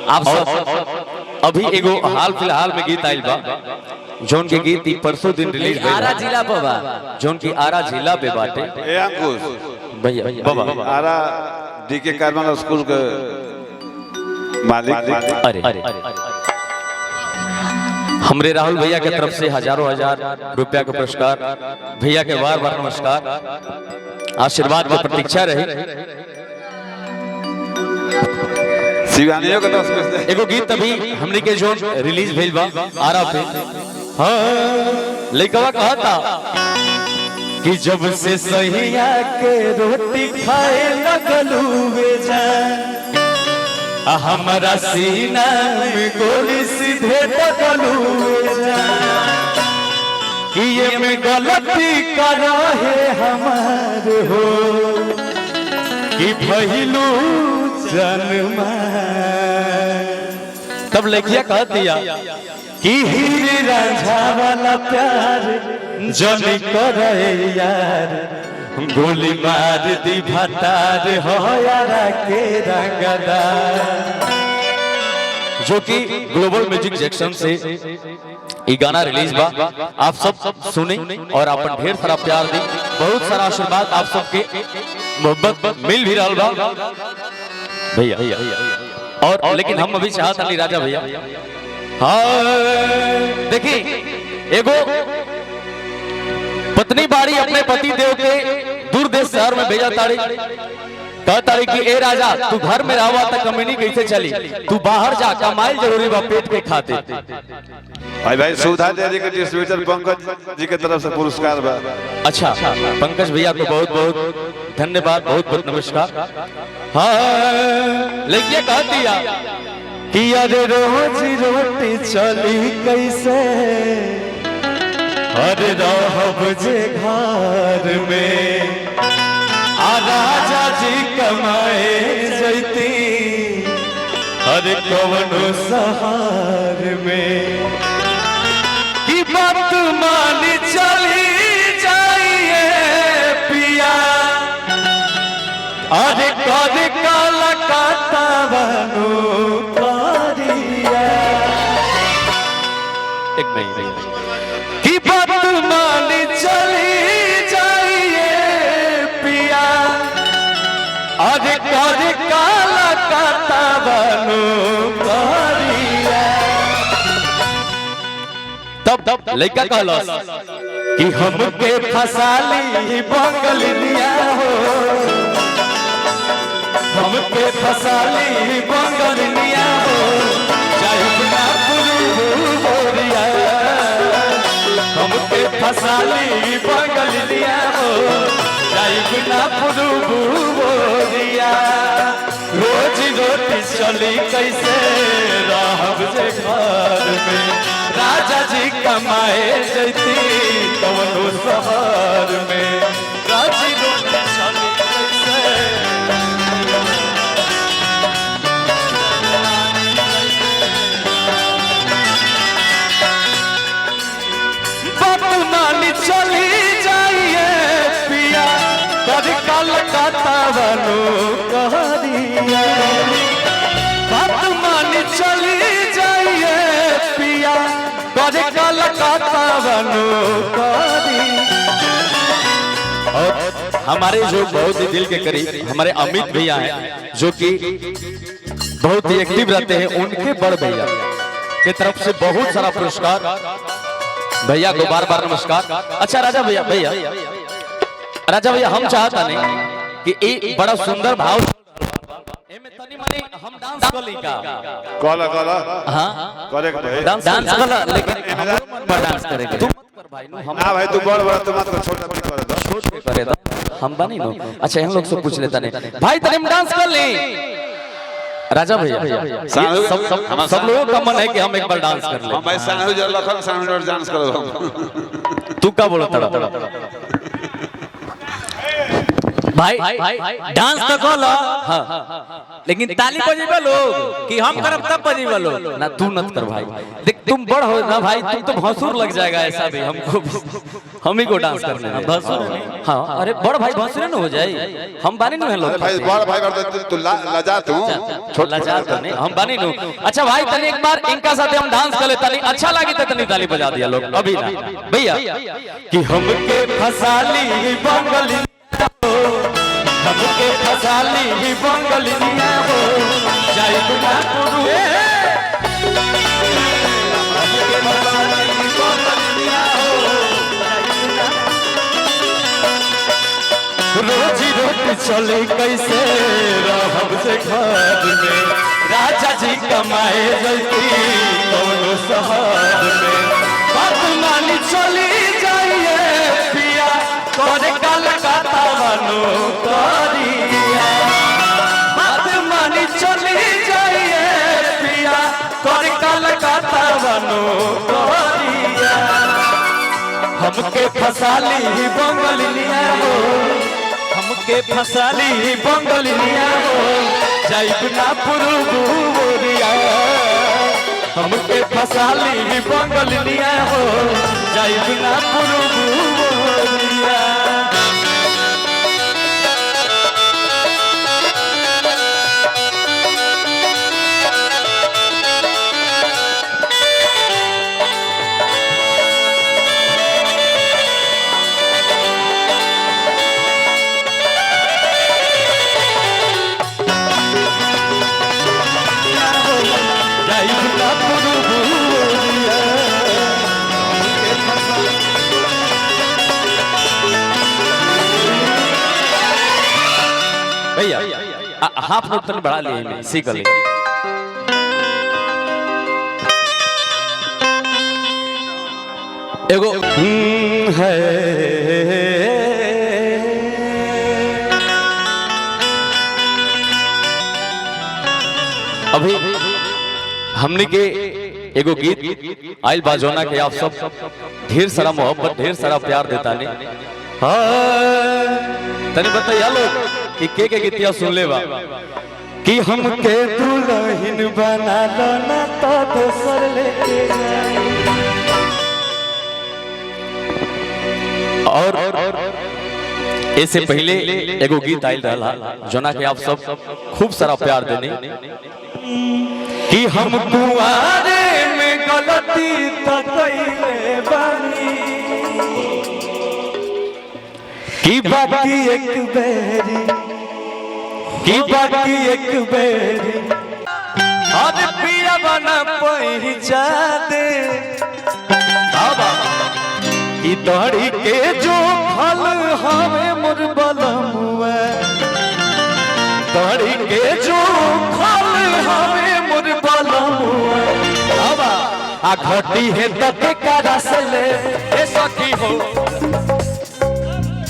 आप सब अभी एगो हाल फिलहाल में गीत आइल बा जोन के गीत परसों दिन रिलीज भइल आरा जिला पे बा जोन की आरा जिला पे बाटे ए अंकुश भैया बाबा आरा डीके कार्बन स्कूल के मालिक अरे हमरे राहुल भैया के तरफ से हजारों हजार रुपया का पुरस्कार भैया के बार बार नमस्कार आशीर्वाद की प्रतीक्षा रही। शिवानियों के 10 में से एगो गीत अभी हमने के जो रिलीज भइल बा आरा पे हाँ लइकवा कहा था कि जब से सहिया के रोटी खाए लगलू बेजान हमारा सीना में गोली सीधे लगलू बेजान कि ये में गलती करा है हमार हो कि भइलू जन्मा तब लड़किया कह दिया कि हीरे रांझा वाला प्यार जनी करे यार गोली मार दी भतार हो यारा के रंगदार जो कि ग्लोबल म्यूजिक सेक्शन से ये गाना रिलीज बा आप सब सुने और अपन ढेर सारा प्यार दी बहुत सारा आशीर्वाद आप सबके मोहब्बत मिल भी रहा बा भैया और लेकिन हम अभी चाहत नहीं राजा भैया हाँ देखिए एगो पत्नी बाड़ी अपने पति देव के दूर देश शहर में भेजा ताड़ी कहताड़ी कि ए राजा तू घर में रहा तो कमीनी कैसे चली तू बाहर जा कमाई जरूरी बा पेट के खाते भाई सुधा दे के डिस्ट्रीब्यूटर पंकज जी के तरफ से पुरस्कार बा। अच्छा पंकज भैया को बहुत बहुत धन्यवाद बहुत बहुत नमस्कार। हाँ लेकिन कह दिया कि अरे रोज रोटी चली कैसे अरे रहब जे घर में आ राजा जी कमाए जैती अरे कवनो सहार में की बात मानी चली जाइए पिया अरे कद काला काता बनो कारिया एक नहीं की बात मानी चली जाइए पिया अरे कद काला काता बनो कारिया तब लड़का कहलस कि हमके फसाली बंगलिया हो हमके फसाली बंगलिया हो चाहे बिना बोरिया हमके फसाली बंगलिया हो चाहे बिना बोरिया रोज रोटी चली कैसे रहब जे घर में राजा जी कमाए जैती कवनो शहर में राजी रोटी चली कैसे बात मानी चली जाइए पिया कर कलकत्ता बनो कहरिया बात मानी चली जाइए पिया कर कलकत्ता बनो कहरिया। और हमारे जो बहुत ही दिल के करीब हमारे अमित भैया हैं जो कि बहुत ही एक्टिव रहते हैं उनके बड़ भैया के तरफ से बहुत सारा पुरस्कार भैया को बार बार नमस्कार। अच्छा राजा भैया हम चाहता नहीं कि एक बड़ा सुंदर भाव तनी मनी हम डांस कर ली का कला हां करे भाई डांस कर लेकिन डांस करेंगे तुम मत कर भाई हम हां भाई तू बड़ तू मत कर छोटा भी कर दो छोड़ के करे दो हम बनी नो। अच्छा हम लोग से पूछ लेता नहीं भाई तनी हम डांस कर ली राजा भैया सब लोगों का मन है कि हम एक बार डांस कर ले। हम भाई सानू जर लखन सानू डांस करो तू क्या बोलता भाई डांस तो करो हाँ लेकिन ताली बजेबे लोग कि हम करब तब बजेबे लोग ना तू नत कर भाई देख तुम बड़ हो ना भाई तुम तो भसुर लग जाएगा ऐसा भी हमको हम ही को डांस करने में भसुर हाँ अरे बड़ भाई भसुर न हो जाए हम बानी न लोग भाई बड़ भाई तू लजा तू छोटा लजा तो नहीं हम बानी नु अच्छा भाई तने एक बार इनका साथे हम डांस कर ले तनी अच्छा लगी तो तनी ताली बजा दिया लोग अभी ना भैया कि हमके फसाली बंगली हमके फसाली बंगलिया हो जाई बिना पुरुए हमके फसाली बंगलिया हो रोजी रोटी चले कैसे रहब से घर में राजा जी कमाए जैती कौनो शहर में बदमानी चली जाइए पिया कर कलकत्ता बनो करिया बदमानी चली जाइए पिया कर कलकत्ता बनो करिया हमके फसाली बंगलिया हो हमके फसाली बंगलिया हो जाइब ना पुरुबुरिया हमके फसाली बंगलिया हो जाइब ना पुरुबुरिया भैया हाफ नोट तक बढ़ा लिए मैं सीख ले एगो है अभी हमने के एगो गीत आइल बाजोना के आप सब ढेर सारा मोहब्बत ढेर सारा प्यार देता ने तने बताइए लोग कि के गीतिया सुन ले बा कि हमके दुल्हन बना लो ना तो दोसर लेके जाए और इससे पहले एगो गीत आइल रहा जोना के आप सब खूब सारा प्यार देने कि हम कुआरे में गलती तो कइले बानी कि बाकी एक बेरी कि बाकी एक बेरी अब पिया बना पहुंचा दे कि दौड़ी के जो फल हमें मुरबलमुआ दौड़ी के जो फल हमें मुरबलमुआ आ घटी है तब करा से ले ए सखी